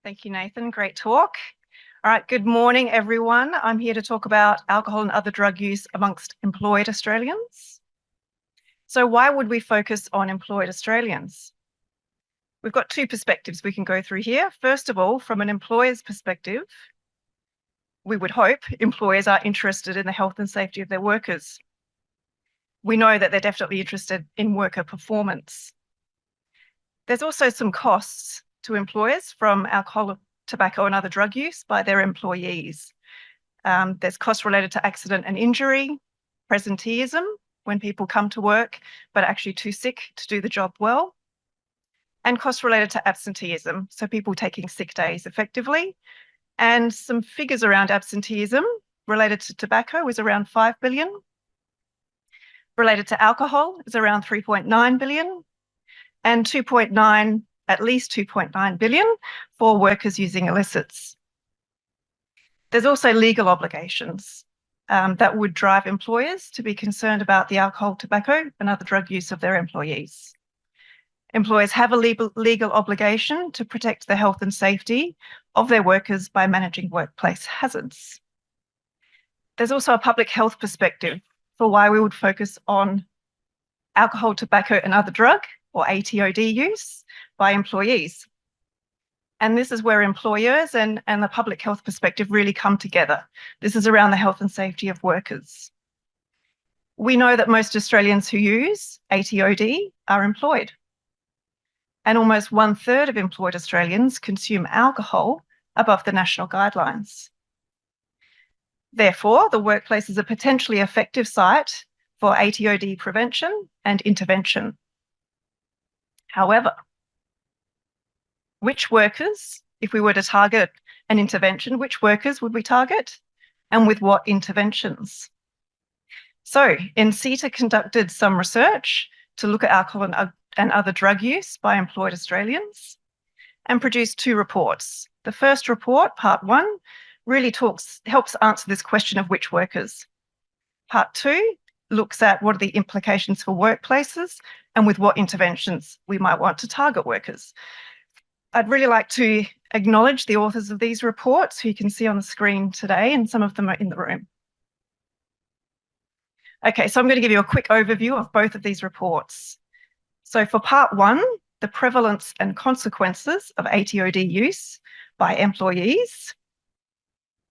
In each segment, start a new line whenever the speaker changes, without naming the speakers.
Thank you, Nathan. Great talk. All right, good morning, everyone. I'm here to talk about alcohol and other drug use amongst employed Australians. So why would we focus on employed Australians? We've got two perspectives we can go through here. First of all, from an employer's perspective, we would hope employers are interested in the health and safety of their workers. We know that they're definitely interested in worker performance. There's also some costs to employers from alcohol, tobacco and other drug use by their employees. There's costs related to accident and injury, presenteeism, when people come to work but are actually too sick to do the job well, and costs related to absenteeism, so people taking sick days effectively. And some figures around absenteeism related to tobacco is around 5 billion. Related to alcohol is around 3.9 billion, and at least 2.9 billion for workers using illicits. There's also legal obligations that would drive employers to be concerned about the alcohol, tobacco and other drug use of their employees. Employers have a legal obligation to protect the health and safety of their workers by managing workplace hazards. There's also a public health perspective for why we would focus on alcohol, tobacco and other drug, or ATOD, use by employees. And this is where employers and the public health perspective really come together. This is around the health and safety of workers. We know that most Australians who use ATOD are employed. And almost 1/3 of employed Australians consume alcohol above the national guidelines. Therefore, the workplace is a potentially effective site for ATOD prevention and intervention. However, which workers, if we were to target an intervention, which workers would we target and with what interventions? So NCETA conducted some research to look at alcohol and other drug use by employed Australians and produced two reports. The first report, part 1, really helps answer this question of which workers. Part 2 looks at what are the implications for workplaces and with what interventions we might want to target workers. I'd really like to acknowledge the authors of these reports, who you can see on the screen today, and some of them are in the room. Okay, so I'm going to give you a quick overview of both of these reports. So for part 1, the prevalence and consequences of ATOD use by employees.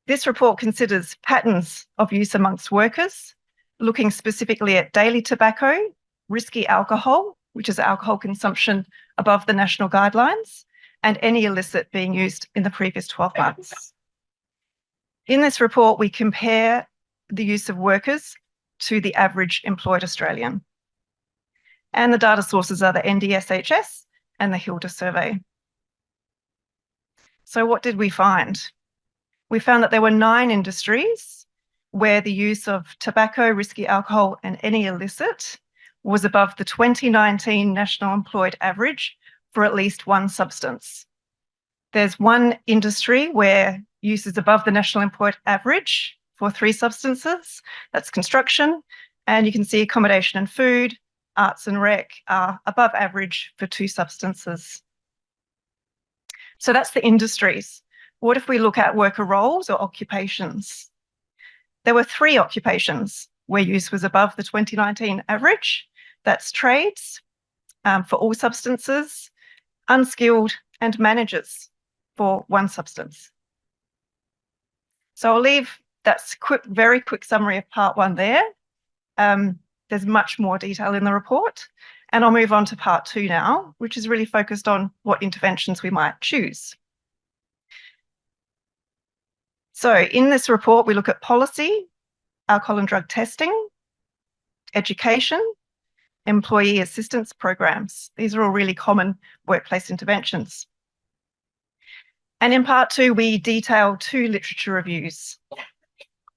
This report considers patterns of use amongst workers, looking specifically at daily tobacco, risky alcohol, which is alcohol consumption above the national guidelines, and any illicit being used in the previous 12 months. In this report, we compare the use of workers to the average employed Australian. And the data sources are the NDSHS and the Hilda survey. So what did we find? We found that there were 9 industries where the use of tobacco, risky alcohol and any illicit was above the 2019 national employed average for at least one substance. There's one industry where use is above the national employed average for 3 substances. That's construction, and you can see accommodation and food, arts and rec are above average for 2 substances. So that's the industries. What if we look at worker roles or occupations? There were 3 occupations where use was above the 2019 average. That's trades for all substances, unskilled and managers for 1 substance. So I'll leave that very quick summary of part 1 there. There's much more detail in the report, and I'll move on to part 2 now, which is really focused on what interventions we might choose. So in this report, we look at policy, alcohol and drug testing, education, employee assistance programs. These are all really common workplace interventions. And in part 2, we detail 2 literature reviews.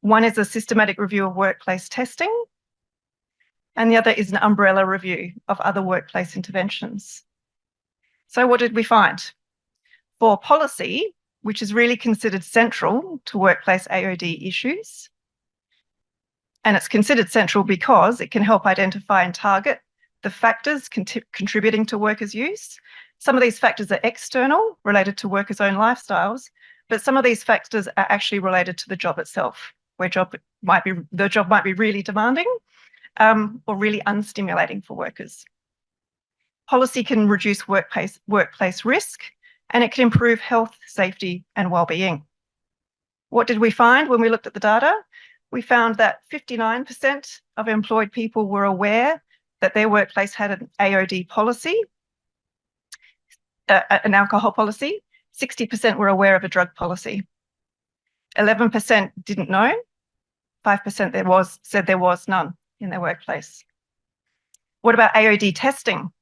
One is a systematic review of workplace testing, and the other is an umbrella review of other workplace interventions. So what did we find? For policy, which is really considered central to workplace AOD issues, and it's considered central because it can help identify and target the factors contributing to workers' use, Some of these factors are external, related to workers' own lifestyles, but some of these factors are actually related to the job itself, where the job might be really demanding or really unstimulating for workers. Policy can reduce workplace risk, and it can improve health, safety, and well-being. What did we find when we looked at the data? We found that 59% of employed people were aware that their workplace had an AOD policy, an alcohol policy. 60% were aware of a drug policy. 11% didn't know. 5% said there was none in their workplace. What about AOD testing?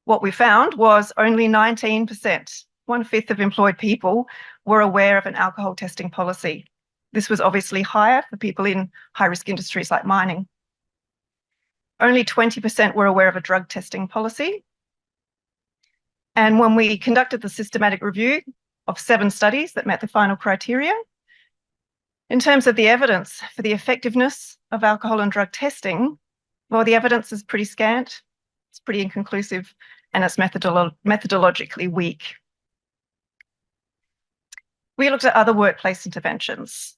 What we found was only 19%, 1/5 of employed people, were aware of an alcohol testing policy. This was obviously higher for people in high-risk industries like mining. Only 20% were aware of a drug testing policy. And when we conducted the systematic review of 7 studies that met the final criteria, in terms of the evidence for the effectiveness of alcohol and drug testing, well, the evidence is pretty scant, it's pretty inconclusive, and it's methodologically weak. We looked at other workplace interventions.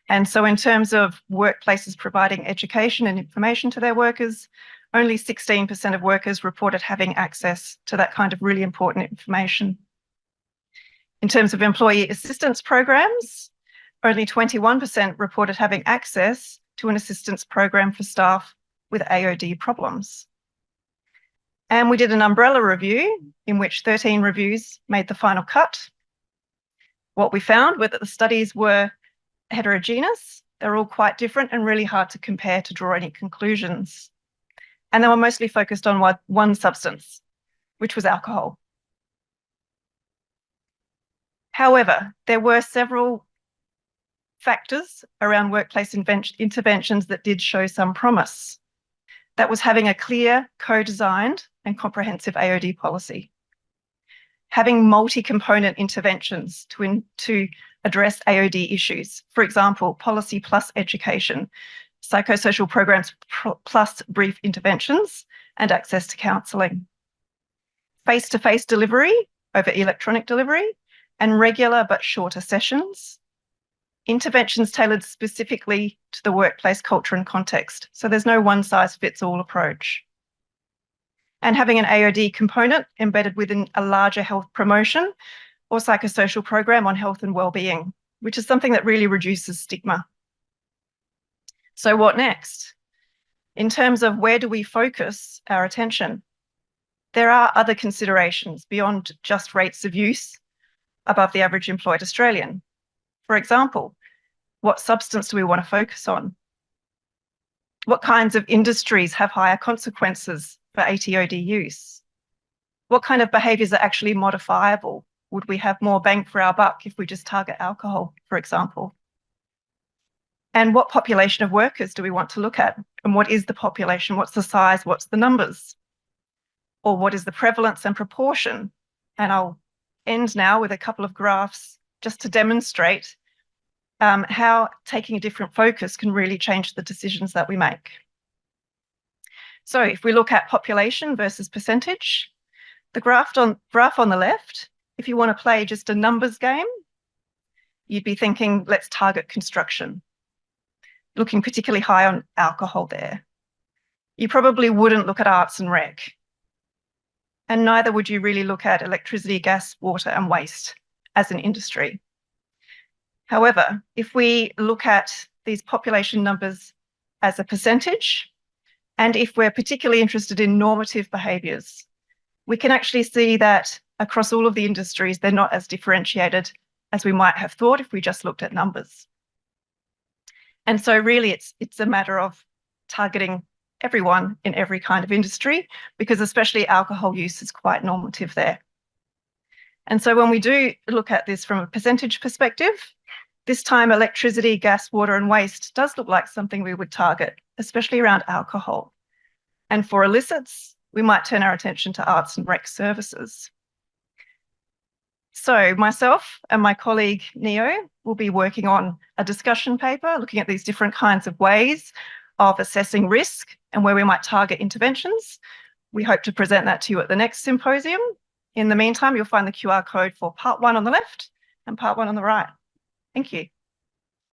And so in terms of workplaces providing education and information to their workers, only 16% of workers reported having access to that kind of really important information. In terms of employee assistance programs, only 21% reported having access to an assistance program for staff with AOD problems. And we did an umbrella review in which 13 reviews made the final cut. What we found were that the studies were heterogeneous. They're all quite different and really hard to compare to draw any conclusions. And they were mostly focused on one substance, which was alcohol. However, there were several factors around workplace interventions that did show some promise. That was having a clear, co-designed and comprehensive AOD policy. Having multi-component interventions to address AOD issues. For example, policy plus education, psychosocial programs plus brief interventions, and access to counselling. Face-to-face delivery over electronic delivery, and regular but shorter sessions. Interventions tailored specifically to the workplace culture and context. So there's no one-size-fits-all approach. And having an AOD component embedded within a larger health promotion or psychosocial program on health and well-being, which is something that really reduces stigma. So what next? In terms of where do we focus our attention? There are other considerations beyond just rates of use above the average employed Australian. For example, what substance do we want to focus on? What kinds of industries have higher consequences for ATOD use? What kind of behaviours are actually modifiable? Would we have more bang for our buck if we just target alcohol, for example? And what population of workers do we want to look at? And what is the population? What's the size? What's the numbers? Or what is the prevalence and proportion? And I'll end now with a couple of graphs just to demonstrate how taking a different focus can really change the decisions that we make. So if we look at population versus percentage, the graph on the left, if you want to play just a numbers game, you'd be thinking, let's target construction, looking particularly high on alcohol there. You probably wouldn't look at arts and rec, and neither would you really look at electricity, gas, water, and waste as an industry. However, if we look at these population numbers as a percentage, and if we're particularly interested in normative behaviours, we can actually see that across all of the industries, they're not as differentiated as we might have thought if we just looked at numbers. And so really it's a matter of targeting everyone in every kind of industry, because especially alcohol use is quite normative there. And so when we do look at this from a percentage perspective, this time electricity, gas, water, and waste does look like something we would target, especially around alcohol. And for illicits, we might turn our attention to arts and rec services. So myself and my colleague Neo will be working on a discussion paper looking at these different kinds of ways of assessing risk and where we might target interventions. We hope to present that to you at the next symposium. In the meantime, you'll find the QR code for part 1 on the left and part 1 on the right. Thank you.